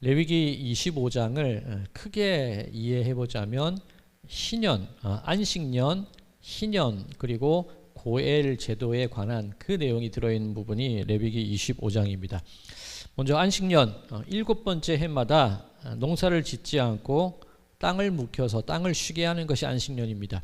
레위기 25장을 크게 이해해 보자면 희년, 안식년, 희년 그리고 고엘 제도에 관한 그 내용이 들어있는 부분이 레위기 25장입니다. 먼저 안식년, 7번째 해마다 농사를 짓지 않고 땅을 묵혀서 땅을 쉬게 하는 것이 안식년입니다.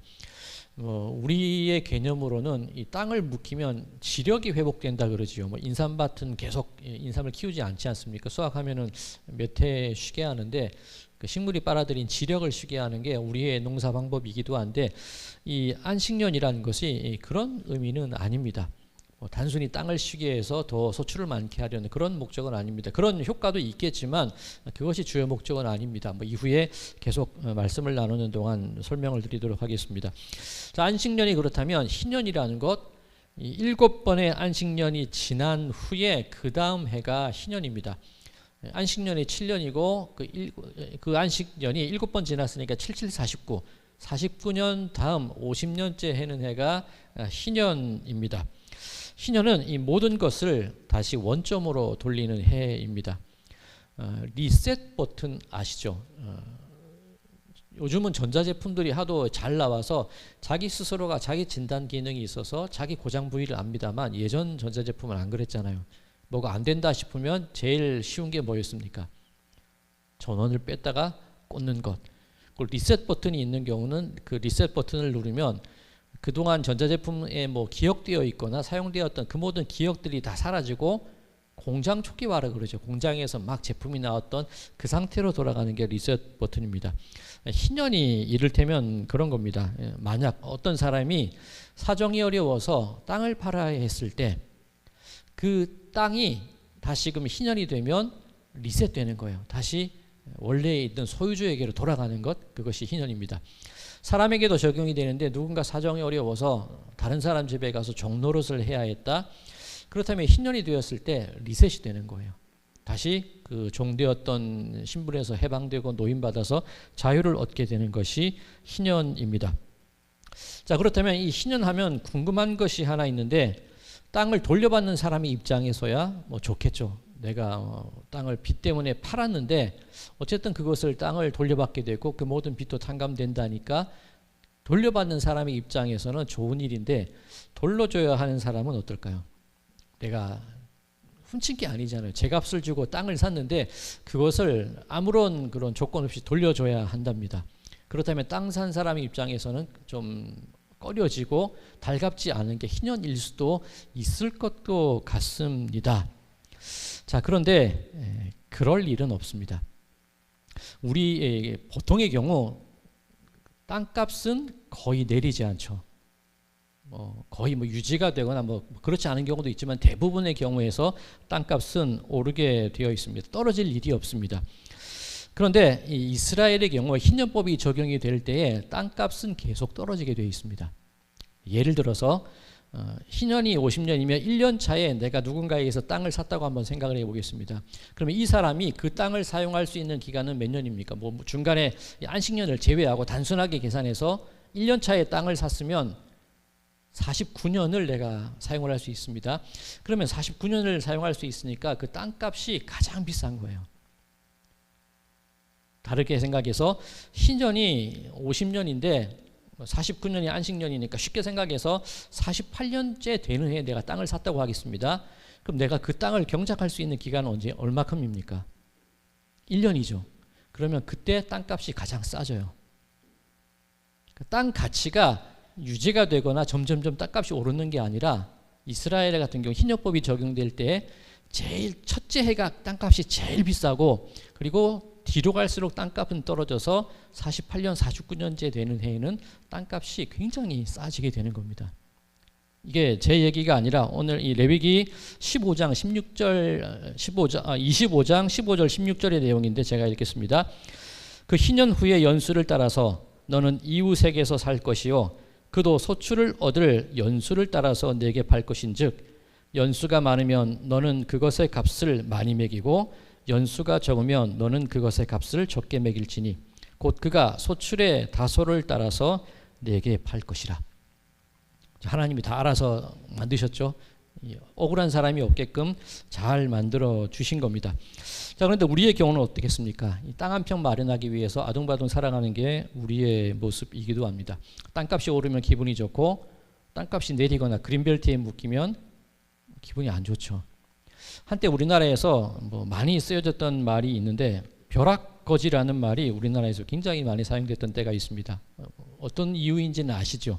우리의 개념으로는 이 땅을 묵히면 지력이 회복된다 그러지요. 인삼밭은 계속 인삼을 키우지 않지 않습니까? 수확하면은 몇 해 쉬게 하는데 그 식물이 빨아들인 지력을 쉬게 하는 게 우리의 농사 방법이기도 한데 이 안식년이라는 것이 그런 의미는 아닙니다. 단순히 땅을 쉬게 해서 더 소출을 많게 하려는 그런 목적은 아닙니다. 그런 효과도 있겠지만 그것이 주요 목적은 아닙니다. 이후에 계속 말씀을 나누는 동안 설명을 드리도록 하겠습니다. 자, 안식년이 그렇다면 희년이라는 것, 이 7번의 안식년이 지난 후에 그 다음 해가 희년입니다. 안식년이 7년이고 그 안식년이 7번 지났으니까 77, 49, 49년 다음 50년째 해는 해가 희년입니다. 희년은 이 모든 것을 다시 원점으로 돌리는 해입니다. 리셋 버튼 아시죠? 요즘은 전자제품들이 하도 잘 나와서 자기 스스로가 자기 진단 기능이 있어서 자기 고장 부위를 압니다만 예전 전자제품은 안 그랬잖아요. 뭐가 안 된다 싶으면 제일 쉬운 게 뭐였습니까? 전원을 뺐다가 꽂는 것. 그리고 리셋 버튼이 있는 경우는 그 리셋 버튼을 누르면 그동안 전자제품에 기억되어 있거나 사용되었던 그 모든 기억들이 다 사라지고 공장 초기화라 그러죠. 공장에서 막 제품이 나왔던 그 상태로 돌아가는 게 리셋 버튼입니다. 희년이 이를테면 그런 겁니다. 만약 어떤 사람이 사정이 어려워서 땅을 팔아야 했을 때 그 땅이 다시금 희년이 되면 리셋되는 거예요. 다시 원래 있던 소유주에게로 돌아가는 것, 그것이 희년입니다. 사람에게도 적용이 되는데 누군가 사정이 어려워서 다른 사람 집에 가서 종노릇을 해야 했다. 그렇다면 희년이 되었을 때 리셋이 되는 거예요. 다시 그 종되었던 신분에서 해방되고 노임받아서 자유를 얻게 되는 것이 희년입니다. 자, 그렇다면 이 희년하면 궁금한 것이 하나 있는데 땅을 돌려받는 사람의 입장에서야 좋겠죠. 내가 땅을 빚 때문에 팔았는데 어쨌든 그것을 땅을 돌려받게 되고 그 모든 빚도 탕감된다니까 돌려받는 사람의 입장에서는 좋은 일인데 돌려줘야 하는 사람은 어떨까요? 내가 훔친 게 아니잖아요. 제값을 주고 땅을 샀는데 그것을 아무런 그런 조건 없이 돌려줘야 한답니다. 그렇다면 땅 산 사람의 입장에서는 좀 꺼려지고 달갑지 않은 게 희년일 수도 있을 것도 같습니다. 자, 그런데 그럴 일은 없습니다. 우리 보통의 경우 땅값은 거의 내리지 않죠. 거의 유지가 되거나 그렇지 않은 경우도 있지만 대부분의 경우에서 땅값은 오르게 되어 있습니다. 떨어질 일이 없습니다. 그런데 이 이스라엘의 경우 희년법이 적용이 될 때에 땅값은 계속 떨어지게 되어 있습니다. 예를 들어서 희년이 50년이면 1년 차에 내가 누군가에게서 땅을 샀다고 한번 생각을 해보겠습니다. 그러면 이 사람이 그 땅을 사용할 수 있는 기간은 몇 년입니까? 중간에 안식년을 제외하고 단순하게 계산해서 1년 차에 땅을 샀으면 49년을 내가 사용을 할 수 있습니다. 그러면 49년을 사용할 수 있으니까 그 땅값이 가장 비싼 거예요. 다르게 생각해서 희년이 50년인데 49년이 안식년이니까 쉽게 생각해서 48년째 되는 해에 내가 땅을 샀다고 하겠습니다. 그럼 내가 그 땅을 경작할 수 있는 기간은 언제 얼마큼입니까? 1년이죠. 그러면 그때 땅값이 가장 싸져요. 땅 가치가 유지가 되거나 점점점 땅값이 오르는 게 아니라 이스라엘 같은 경우 희년법이 적용될 때 제일 첫째 해가 땅값이 제일 비싸고 그리고 뒤로 갈수록 땅값은 떨어져서 48년, 49년째 되는 해에는 땅값이 굉장히 싸지게 되는 겁니다. 이게 제 얘기가 아니라 오늘 이 레위기 25장 15절 16절의 내용인데 제가 읽겠습니다. 그 희년 후의 연수를 따라서 너는 이웃에게서 살 것이요 그도 소출을 얻을 연수를 따라서 내게 팔 것인즉 연수가 많으면 너는 그것의 값을 많이 매기고 연수가 적으면 너는 그것의 값을 적게 매길지니 곧 그가 소출의 다소를 따라서 내게 팔 것이라. 하나님이 다 알아서 만드셨죠. 억울한 사람이 없게끔 잘 만들어 주신 겁니다. 자, 그런데 우리의 경우는 어떻겠습니까? 땅 한 평 마련하기 위해서 아둥바둥 살아가는 게 우리의 모습이기도 합니다. 땅값이 오르면 기분이 좋고 땅값이 내리거나 그린벨트에 묶이면 기분이 안 좋죠. 한때 우리나라에서 많이 쓰여졌던 말이 있는데 벼락거지라는 말이 우리나라에서 굉장히 많이 사용됐던 때가 있습니다. 어떤 이유인지는 아시죠?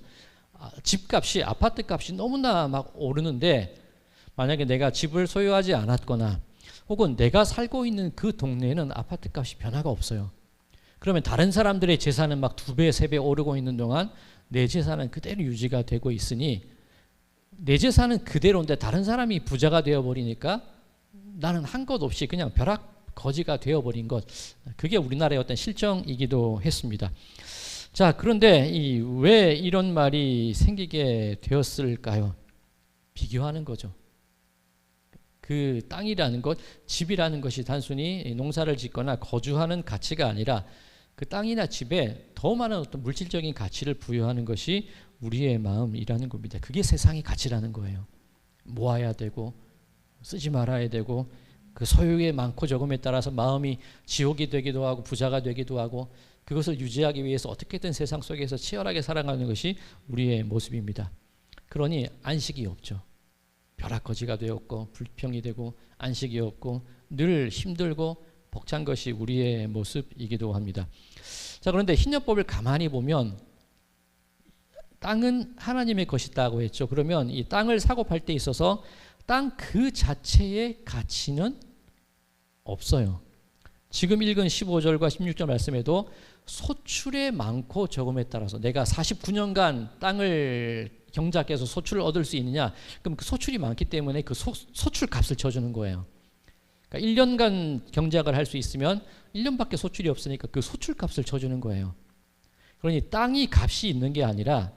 집값이, 아파트값이 너무나 막 오르는데 만약에 내가 집을 소유하지 않았거나 혹은 내가 살고 있는 그 동네에는 아파트값이 변화가 없어요. 그러면 다른 사람들의 재산은 막 2배, 3배 오르고 있는 동안 내 재산은 그대로 유지가 되고 있으니 내 재산은 그대로인데 다른 사람이 부자가 되어버리니까 나는 한 것 없이 그냥 벼락거지가 되어버린 것, 그게 우리나라의 어떤 실정이기도 했습니다. 자, 그런데 왜 이런 말이 생기게 되었을까요? 비교하는 거죠. 그 땅이라는 것, 집이라는 것이 단순히 농사를 짓거나 거주하는 가치가 아니라 그 땅이나 집에 더 많은 어떤 물질적인 가치를 부여하는 것이 우리의 마음이라는 겁니다. 그게 세상의 가치라는 거예요. 모아야 되고 쓰지 말아야 되고 그 소유의 많고 적음에 따라서 마음이 지옥이 되기도 하고 부자가 되기도 하고 그것을 유지하기 위해서 어떻게든 세상 속에서 치열하게 살아가는 것이 우리의 모습입니다. 그러니 안식이 없죠. 벼락거지가 되었고 불평이 되고 안식이 없고 늘 힘들고 벅찬 것이 우리의 모습이기도 합니다. 자, 그런데 신협법을 가만히 보면 땅은 하나님의 것이다고 했죠. 그러면 이 땅을 사고 팔 때 있어서 땅 그 자체의 가치는 없어요. 지금 읽은 15절과 16절 말씀에도 소출의 많고 적음에 따라서 내가 49년간 땅을 경작해서 소출을 얻을 수 있느냐? 그럼 그 소출이 많기 때문에 그 소출 값을 쳐주는 거예요. 그러니까 1년간 경작을 할 수 있으면 1년밖에 소출이 없으니까 그 소출 값을 쳐주는 거예요. 그러니 땅이 값이 있는 게 아니라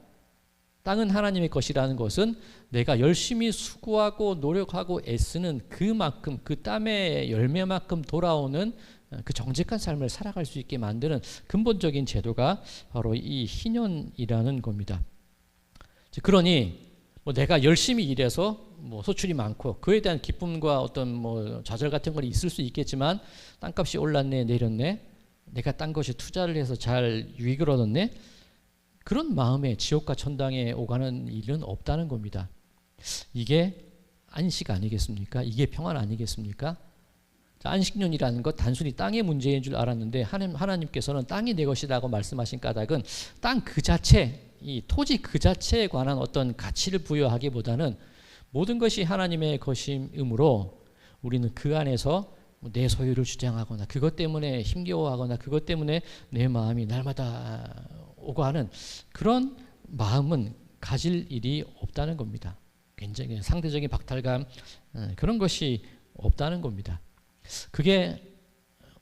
땅은 하나님의 것이라는 것은 내가 열심히 수고하고 노력하고 애쓰는 그만큼 그 땀의 열매만큼 돌아오는 그 정직한 삶을 살아갈 수 있게 만드는 근본적인 제도가 바로 이 희년이라는 겁니다. 그러니 내가 열심히 일해서 소출이 많고 그에 대한 기쁨과 어떤 좌절 같은 건 있을 수 있겠지만 땅값이 올랐네 내렸네 내가 딴 것에 투자를 해서 잘 유익을 얻었네 그런 마음에 지옥과 천당에 오가는 일은 없다는 겁니다. 이게 안식 아니겠습니까? 이게 평안 아니겠습니까? 자, 안식년이라는 것 단순히 땅의 문제인 줄 알았는데 하나님께서는 땅이 내 것이라고 말씀하신 까닭은 땅 그 자체, 이 토지 그 자체에 관한 어떤 가치를 부여하기보다는 모든 것이 하나님의 것임으로 우리는 그 안에서 내 소유를 주장하거나 그것 때문에 힘겨워하거나 그것 때문에 내 마음이 날마다 오고 하는 그런 마음은 가질 일이 없다는 겁니다. 굉장히 상대적인 박탈감 그런 것이 없다는 겁니다. 그게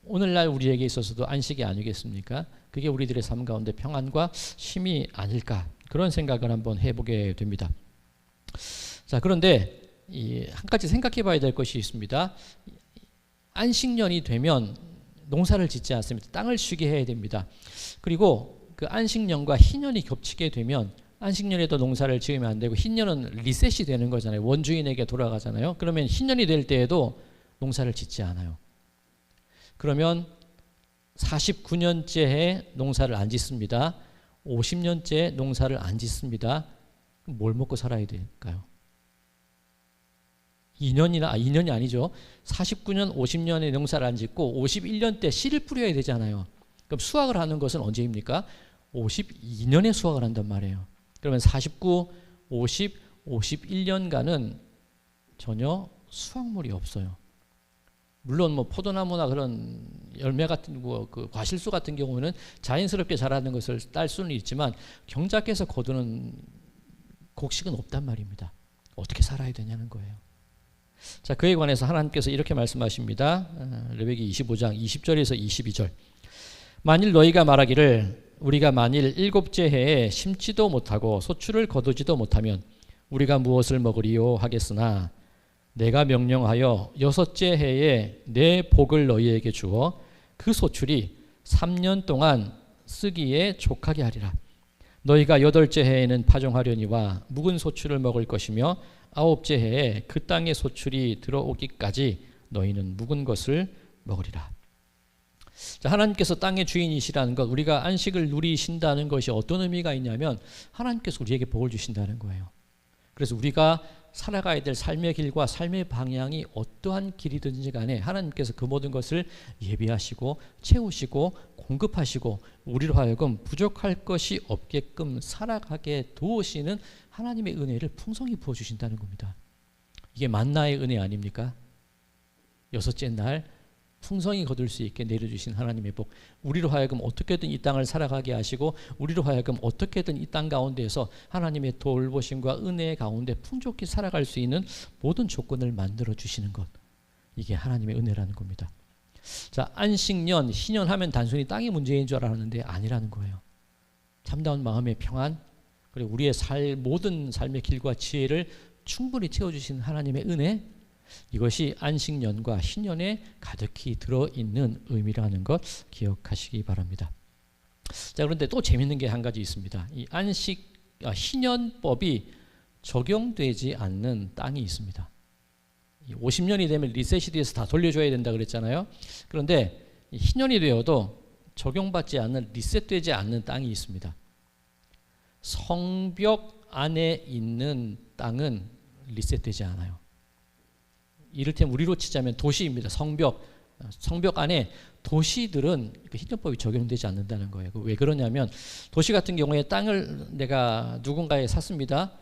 오늘날 우리에게 있어서도 안식이 아니겠습니까? 그게 우리들의 삶 가운데 평안과 쉼이 아닐까 그런 생각을 한번 해보게 됩니다. 자, 그런데 한 가지 생각해 봐야 될 것이 있습니다. 안식년이 되면 농사를 짓지 않습니다. 땅을 쉬게 해야 됩니다. 그리고 그 안식년과 희년이 겹치게 되면 안식년에도 농사를 지으면 안 되고 희년은 리셋이 되는 거잖아요. 원주인에게 돌아가잖아요. 그러면 희년이 될 때에도 농사를 짓지 않아요. 그러면 49년째에 농사를 안 짓습니다. 50년째 농사를 안 짓습니다. 뭘 먹고 살아야 될까요? 2년이 아니죠. 49년, 50년에 농사를 안 짓고 51년 때 씨를 뿌려야 되잖아요. 그럼 수확을 하는 것은 언제입니까? 52년에 수확을 한단 말이에요. 그러면 49, 50, 51년간은 전혀 수확물이 없어요. 물론 포도나무나 그런 열매 같은 그 과실수 같은 경우는 자연스럽게 자라는 것을 딸 수는 있지만 경작해서 거두는 곡식은 없단 말입니다. 어떻게 살아야 되냐는 거예요. 자, 그에 관해서 하나님께서 이렇게 말씀하십니다. 레위기 25장 20절에서 22절. 만일 너희가 말하기를 우리가 만일 7째 해에 심지도 못하고 소출을 거두지도 못하면 우리가 무엇을 먹으리요 하겠으나 내가 명령하여 6째 해에 내 복을 너희에게 주어 그 소출이 3년 동안 쓰기에 족하게 하리라. 너희가 8째 해에는 파종하려니와 묵은 소출을 먹을 것이며 9째 해에 그 땅의 소출이 들어오기까지 너희는 묵은 것을 먹으리라. 자, 하나님께서 땅의 주인이시라는 것, 우리가 안식을 누리신다는 것이 어떤 의미가 있냐면 하나님께서 우리에게 복을 주신다는 거예요. 그래서 우리가 살아가야 될 삶의 길과 삶의 방향이 어떠한 길이든지 간에 하나님께서 그 모든 것을 예비하시고 채우시고 공급하시고 우리로 하여금 부족할 것이 없게끔 살아가게 도우시는 하나님의 은혜를 풍성히 부어주신다는 겁니다. 이게 만나의 은혜 아닙니까? 6째 날 풍성히 거둘 수 있게 내려주신 하나님의 복, 우리로 하여금 어떻게든 이 땅을 살아가게 하시고 우리로 하여금 어떻게든 이 땅 가운데에서 하나님의 돌보심과 은혜 가운데 풍족히 살아갈 수 있는 모든 조건을 만들어 주시는 것, 이게 하나님의 은혜라는 겁니다. 자, 안식년, 희년하면 단순히 땅이 문제인 줄 알았는데 아니라는 거예요. 참다운 마음의 평안, 그리고 우리의 모든 삶의 길과 지혜를 충분히 채워주신 하나님의 은혜, 이것이 안식년과 희년에 가득히 들어있는 의미라는 것 기억하시기 바랍니다. 자, 그런데 또 재밌는 게 한 가지 있습니다. 이 희년법이 적용되지 않는 땅이 있습니다. 50년이 되면 리셋이 돼서 다 돌려줘야 된다 그랬잖아요. 그런데 희년이 되어도 적용받지 않는, 리셋되지 않는 땅이 있습니다. 성벽 안에 있는 땅은 리셋되지 않아요. 이를테면 우리로 치자면 도시입니다. 성벽 안에 도시들은 희년법이 적용되지 않는다는 거예요. 왜 그러냐면 도시 같은 경우에 땅을 내가 누군가에 샀습니다.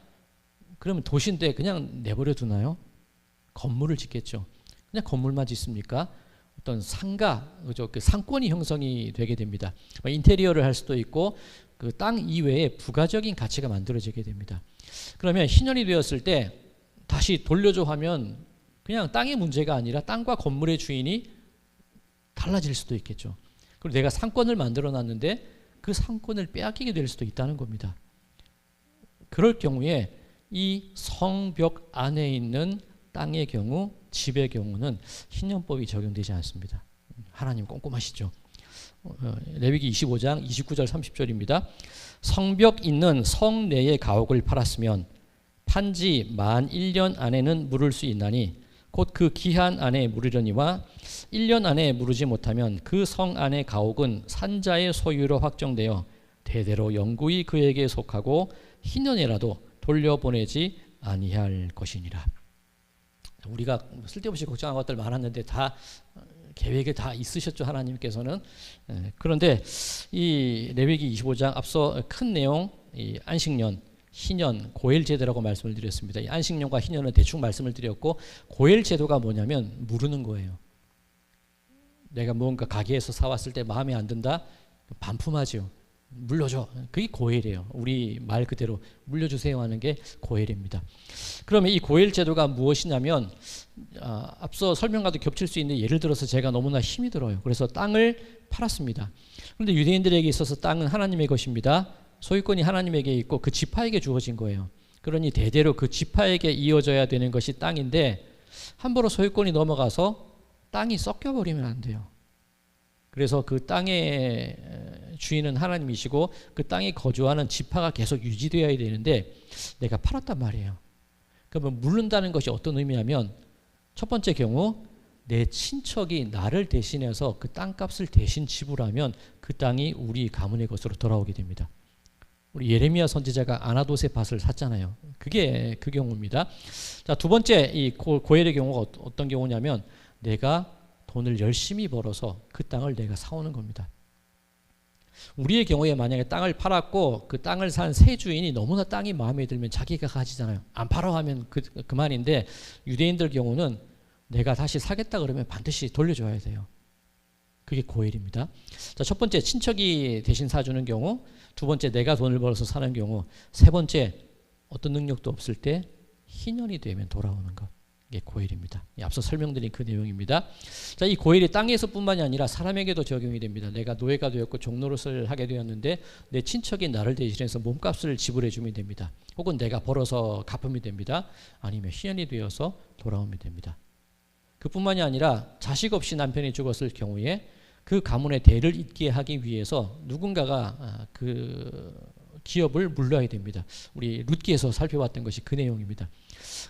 그러면 도시인데 그냥 내버려 두나요? 건물을 짓겠죠. 그냥 건물만 짓습니까? 어떤 상가, 그죠? 그 상권이 형성이 되게 됩니다. 인테리어를 할 수도 있고 그 땅 이외에 부가적인 가치가 만들어지게 됩니다. 그러면 희년이 되었을 때 다시 돌려줘 하면 그냥 땅의 문제가 아니라 땅과 건물의 주인이 달라질 수도 있겠죠. 그리고 내가 상권을 만들어 놨는데 그 상권을 빼앗기게 될 수도 있다는 겁니다. 그럴 경우에 이 성벽 안에 있는 땅의 경우, 집의 경우는 희년법이 적용되지 않습니다. 하나님 꼼꼼하시죠. 레위기 25장 29절 30절입니다. 성벽 있는 성 내의 가옥을 팔았으면 판지 만 1년 안에는 물을 수 있나니 곧 그 기한 안에 물으려니와 1년 안에 물으지 못하면 그 성 안의 가옥은 산자의 소유로 확정되어 대대로 영구히 그에게 속하고 희년이라도 돌려보내지 아니할 것이니라. 우리가 쓸데없이 걱정한 것들 많았는데 다 계획에 다 있으셨죠, 하나님께서는. 그런데 이 레위기 25장 앞서 큰 내용, 이 안식년, 희년, 고엘 제도라고 말씀을 드렸습니다. 이 안식년과 희년은 대충 말씀을 드렸고, 고엘 제도가 뭐냐면 무르는 거예요. 내가 무언가 가게에서 사왔을 때 마음에 안 든다, 반품하죠. 물려줘. 그게 고엘이에요. 우리 말 그대로 물려주세요 하는 게 고엘입니다. 그러면 이 고엘 제도가 무엇이냐면 앞서 설명과도 겹칠 수 있는, 예를 들어서 제가 너무나 힘이 들어요. 그래서 땅을 팔았습니다. 그런데 유대인들에게 있어서 땅은 하나님의 것입니다. 소유권이 하나님에게 있고 그 지파에게 주어진 거예요. 그러니 대대로 그 지파에게 이어져야 되는 것이 땅인데 함부로 소유권이 넘어가서 땅이 썩겨버리면 안 돼요. 그래서 그 땅의 주인은 하나님이시고 그 땅에 거주하는 지파가 계속 유지되어야 되는데 내가 팔았단 말이에요. 그러면 물른다는 것이 어떤 의미냐면, 첫 번째 경우 내 친척이 나를 대신해서 그 땅값을 대신 지불하면 그 땅이 우리 가문의 것으로 돌아오게 됩니다. 우리 예레미야 선지자가 아나돗의 밭을 샀잖아요. 그게 그 경우입니다. 자, 두 번째 이 고엘의 경우가 어떤 경우냐면 내가 돈을 열심히 벌어서 그 땅을 내가 사오는 겁니다. 우리의 경우에 만약에 땅을 팔았고 그 땅을 산 새 주인이 너무나 땅이 마음에 들면 자기가 가지잖아요. 안 팔아 하면 그만인데, 유대인들 경우는 내가 다시 사겠다 그러면 반드시 돌려줘야 돼요. 그게 고엘입니다. 자, 첫 번째 친척이 대신 사주는 경우, 두 번째 내가 돈을 벌어서 사는 경우, 세 번째 어떤 능력도 없을 때 희년이 되면 돌아오는 것. 이게 고엘입니다. 앞서 설명드린 그 내용입니다. 자, 이 고엘이 땅에서뿐만이 아니라 사람에게도 적용이 됩니다. 내가 노예가 되었고 종노릇을 하게 되었는데 내 친척이 나를 대신해서 몸값을 지불해 주면 됩니다. 혹은 내가 벌어서 갚으면 됩니다. 아니면 희년이 되어서 돌아오면 됩니다. 그뿐만이 아니라 자식 없이 남편이 죽었을 경우에 그 가문의 대를 잇게 하기 위해서 누군가가 그 기업을 물러야 됩니다. 우리 룻기에서 살펴봤던 것이 그 내용입니다.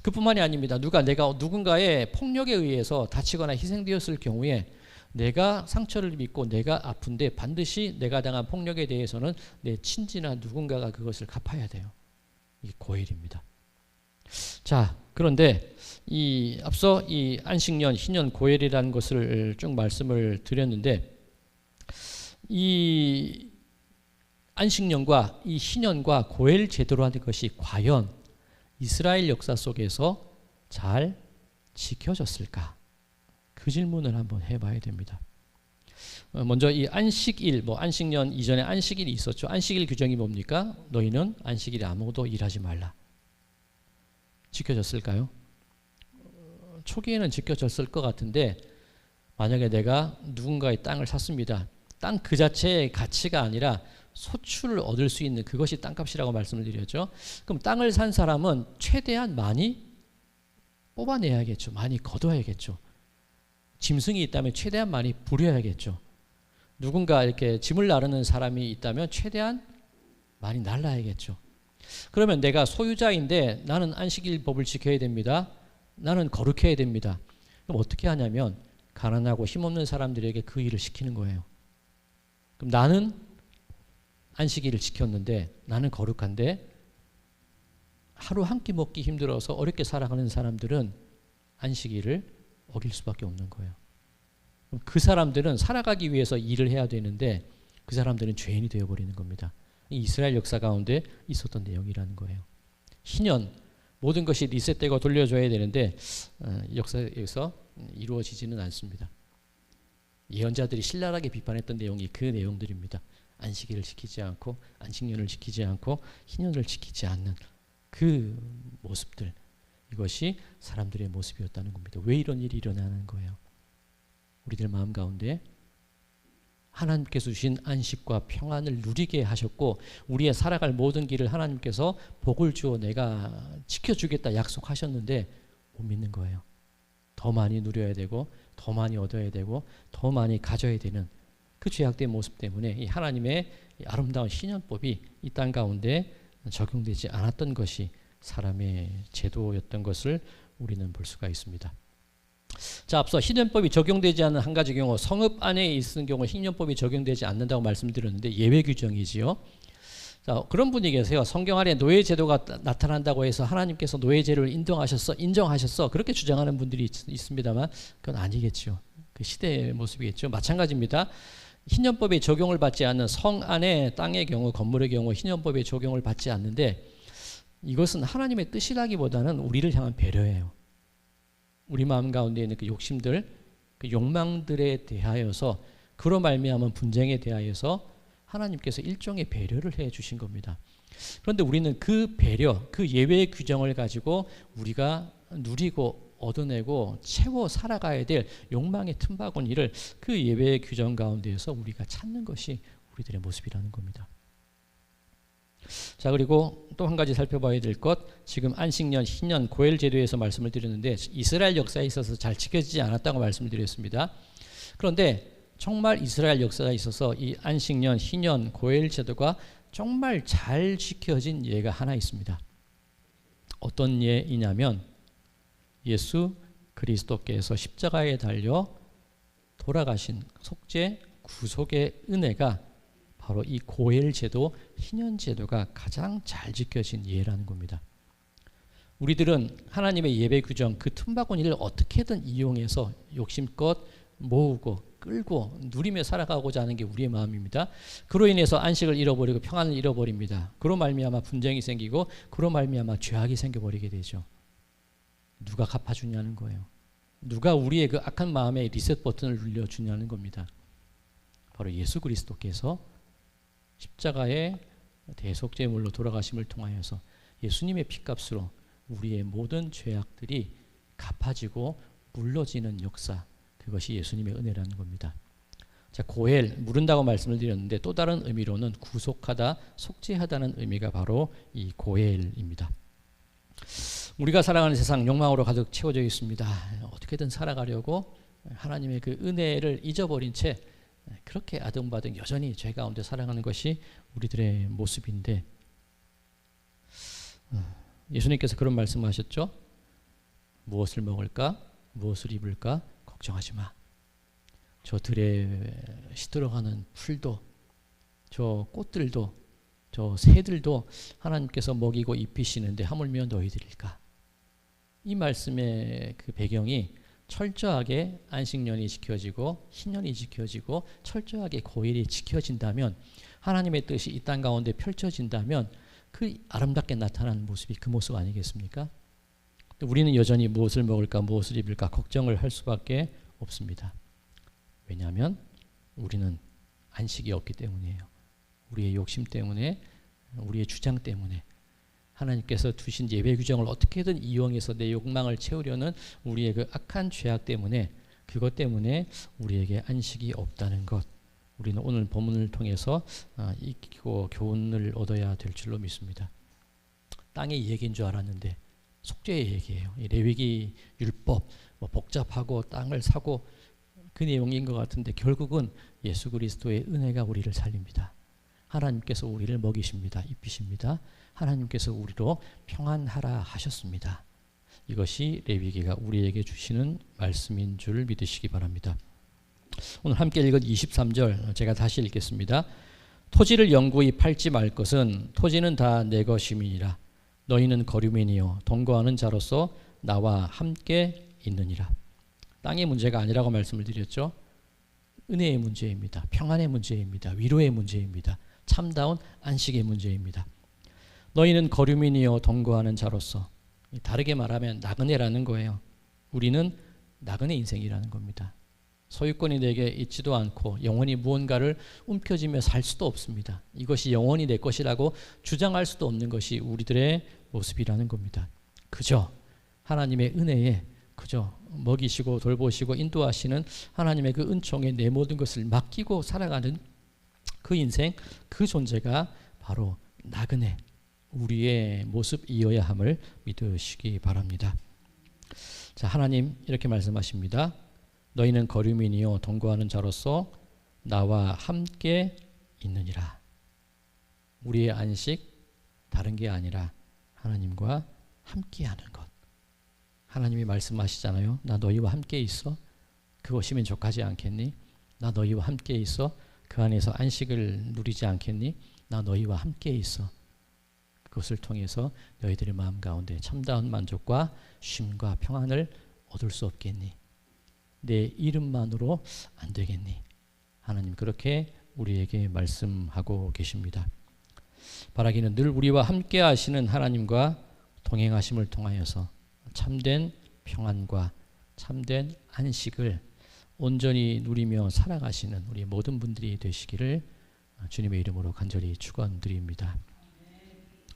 그뿐만이 아닙니다. 내가 누군가의 폭력에 의해서 다치거나 희생되었을 경우에 내가 상처를 입고 내가 아픈데 반드시 내가 당한 폭력에 대해서는 내 친지나 누군가가 그것을 갚아야 돼요. 이게 고엘입니다. 자, 그런데 앞서 이 안식년, 희년, 고엘이라는 것을 쭉 말씀을 드렸는데, 이 안식년과 이 희년과 고엘 제도라는 것이 과연 이스라엘 역사 속에서 잘 지켜졌을까? 그 질문을 한번 해봐야 됩니다. 먼저 이 안식일, 안식년 이전에 안식일이 있었죠. 안식일 규정이 뭡니까? 너희는 안식일에 아무도 일하지 말라. 지켜졌을까요? 초기에는 지켜졌을 것 같은데, 만약에 내가 누군가의 땅을 샀습니다. 땅 그 자체의 가치가 아니라 소출을 얻을 수 있는 그것이 땅값이라고 말씀을 드렸죠. 그럼 땅을 산 사람은 최대한 많이 뽑아내야겠죠. 많이 거둬야겠죠. 짐승이 있다면 최대한 많이 부려야겠죠. 누군가 이렇게 짐을 나르는 사람이 있다면 최대한 많이 날라야겠죠. 그러면 내가 소유자인데 나는 안식일 법을 지켜야 됩니다. 나는 거룩해야 됩니다. 그럼 어떻게 하냐면 가난하고 힘없는 사람들에게 그 일을 시키는 거예요. 그럼 나는 안식일을 지켰는데, 나는 거룩한데 하루 한 끼 먹기 힘들어서 어렵게 살아가는 사람들은 안식일을 어길 수밖에 없는 거예요. 그럼 그 사람들은 살아가기 위해서 일을 해야 되는데 그 사람들은 죄인이 되어버리는 겁니다. 이스라엘 역사 가운데 있었던 내용이라는 거예요. 희년, 모든 것이 리셋되고 돌려줘야 되는데 역사에서 이루어지지는 않습니다. 예언자들이 신랄하게 비판했던 내용이 그 내용들입니다. 안식일을 지키지 않고 안식년을 지키지 않고 희년을 지키지 않는 그 모습들, 이것이 사람들의 모습이었다는 겁니다. 왜 이런 일이 일어나는 거예요? 우리들 마음 가운데 하나님께서 주신 안식과 평안을 누리게 하셨고, 우리의 살아갈 모든 길을 하나님께서 복을 주어 내가 지켜주겠다 약속하셨는데 못 믿는 거예요. 더 많이 누려야 되고 더 많이 얻어야 되고 더 많이 가져야 되는 그 죄악된 모습 때문에 이 하나님의 아름다운 신년법이 이 땅 가운데 적용되지 않았던 것이 사람의 제도였던 것을 우리는 볼 수가 있습니다. 자, 앞서 희년법이 적용되지 않는 한 가지 경우, 성읍 안에 있는 경우 희년법이 적용되지 않는다고 말씀드렸는데 예외 규정이지요. 자, 그런 분이 계세요. 성경 안에 노예 제도가 나타난다고 해서 하나님께서 노예 제도를 인정하셨어 그렇게 주장하는 분들이 있습니다만 그건 아니겠죠. 그 시대의 모습이겠죠. 마찬가지입니다. 희년법에 적용을 받지 않는 성 안에 땅의 경우, 건물의 경우 희년법에 적용을 받지 않는데, 이것은 하나님의 뜻이라기보다는 우리를 향한 배려예요. 우리 마음 가운데 있는 그 욕심들, 그 욕망들에 대하여서, 그로 말미암은 분쟁에 대하여서 하나님께서 일종의 배려를 해 주신 겁니다. 그런데 우리는 그 배려, 그 예외의 규정을 가지고 우리가 누리고 얻어내고 채워 살아가야 될 욕망의 틈바구니를 그 예외의 규정 가운데에서 우리가 찾는 것이 우리들의 모습이라는 겁니다. 자, 그리고 또 한 가지 살펴봐야 될 것, 지금 안식년, 희년, 고엘 제도에서 말씀을 드렸는데 이스라엘 역사에 있어서 잘 지켜지지 않았다고 말씀을 드렸습니다. 그런데 정말 이스라엘 역사에 있어서 이 안식년, 희년, 고엘 제도가 정말 잘 지켜진 예가 하나 있습니다. 어떤 예이냐면 예수 그리스도께서 십자가에 달려 돌아가신 속죄 구속의 은혜가 바로 이 고엘 제도, 희년 제도가 가장 잘 지켜진 예라는 겁니다. 우리들은 하나님의 예배 규정, 그 틈바구니를 어떻게든 이용해서 욕심껏 모으고 끌고 누리며 살아가고자 하는 게 우리의 마음입니다. 그로 인해서 안식을 잃어버리고 평안을 잃어버립니다. 그로 말미암아 분쟁이 생기고 그로 말미암아 죄악이 생겨버리게 되죠. 누가 갚아주냐는 거예요. 누가 우리의 그 악한 마음에 리셋 버튼을 눌러주냐는 겁니다. 바로 예수 그리스도께서 십자가의 대속제물로 돌아가심을 통하여서 예수님의 피값으로 우리의 모든 죄악들이 갚아지고 물러지는 역사, 그것이 예수님의 은혜라는 겁니다. 자, 고엘, 물은다고 말씀을 드렸는데 또 다른 의미로는 구속하다, 속죄하다는 의미가 바로 이 고엘입니다. 우리가 살아가는 세상 욕망으로 가득 채워져 있습니다. 어떻게든 살아가려고 하나님의 그 은혜를 잊어버린 채 그렇게 아등바등 여전히 죄 가운데 살아가는 것이 우리들의 모습인데, 예수님께서 그런 말씀하셨죠. 무엇을 먹을까? 무엇을 입을까? 걱정하지 마. 저 들에 시들어가는 풀도, 저 꽃들도, 저 새들도 하나님께서 먹이고 입히시는데 하물며 너희들일까? 이 말씀의 그 배경이 철저하게 안식년이 지켜지고 신년이 지켜지고 철저하게 고일이 지켜진다면, 하나님의 뜻이 이 땅 가운데 펼쳐진다면 그 아름답게 나타나는 모습이 그 모습 아니겠습니까? 우리는 여전히 무엇을 먹을까 무엇을 입을까 걱정을 할 수밖에 없습니다. 왜냐하면 우리는 안식이 없기 때문이에요. 우리의 욕심 때문에, 우리의 주장 때문에, 하나님께서 두신 예배 규정을 어떻게든 이용해서 내 욕망을 채우려는 우리의 그 악한 죄악 때문에, 그것 때문에 우리에게 안식이 없다는 것, 우리는 오늘 본문을 통해서 익히고 교훈을 얻어야 될 줄로 믿습니다. 땅의 얘기인 줄 알았는데 속죄의 얘기예요. 이 레위기 율법, 복잡하고 땅을 사고 그 내용인 것 같은데 결국은 예수 그리스도의 은혜가 우리를 살립니다. 하나님께서 우리를 먹이십니다. 입히십니다. 하나님께서 우리로 평안하라 하셨습니다. 이것이 레위기가 우리에게 주시는 말씀인 줄 믿으시기 바랍니다. 오늘 함께 읽은 23절 제가 다시 읽겠습니다. 토지를 영구히 팔지 말 것은 토지는 다 내 것임이니라. 너희는 거류민이요 동거하는 자로서 나와 함께 있느니라. 땅의 문제가 아니라고 말씀을 드렸죠. 은혜의 문제입니다. 평안의 문제입니다. 위로의 문제입니다. 참다운 안식의 문제입니다. 너희는 거류민이요 동거하는 자로서, 다르게 말하면 나그네라는 거예요. 우리는 나그네 인생이라는 겁니다. 소유권이 내게 있지도 않고 영원히 무언가를 움켜쥐며 살 수도 없습니다. 이것이 영원히 내 것이라고 주장할 수도 없는 것이 우리들의 모습이라는 겁니다. 그저 하나님의 은혜에 그저 먹이시고 돌보시고 인도하시는 하나님의 그 은총에 내 모든 것을 맡기고 살아가는 그 인생, 그 존재가 바로 나그네, 우리의 모습이어야 함을 믿으시기 바랍니다. 자, 하나님 이렇게 말씀하십니다. 너희는 거류민이요 동거하는 자로서 나와 함께 있느니라. 우리의 안식 다른 게 아니라 하나님과 함께하는 것. 하나님이 말씀하시잖아요. 나 너희와 함께 있어. 그것이 만족하지 않겠니? 나 너희와 함께 있어. 그 안에서 안식을 누리지 않겠니? 나 너희와 함께 있어. 그것을 통해서 너희들의 마음 가운데 참다운 만족과 쉼과 평안을 얻을 수 없겠니? 내 이름만으로 안 되겠니? 하나님 그렇게 우리에게 말씀하고 계십니다. 바라기는 늘 우리와 함께 하시는 하나님과 동행하심을 통하여서 참된 평안과 참된 안식을 온전히 누리며 살아가시는 우리 모든 분들이 되시기를 주님의 이름으로 간절히 축원드립니다.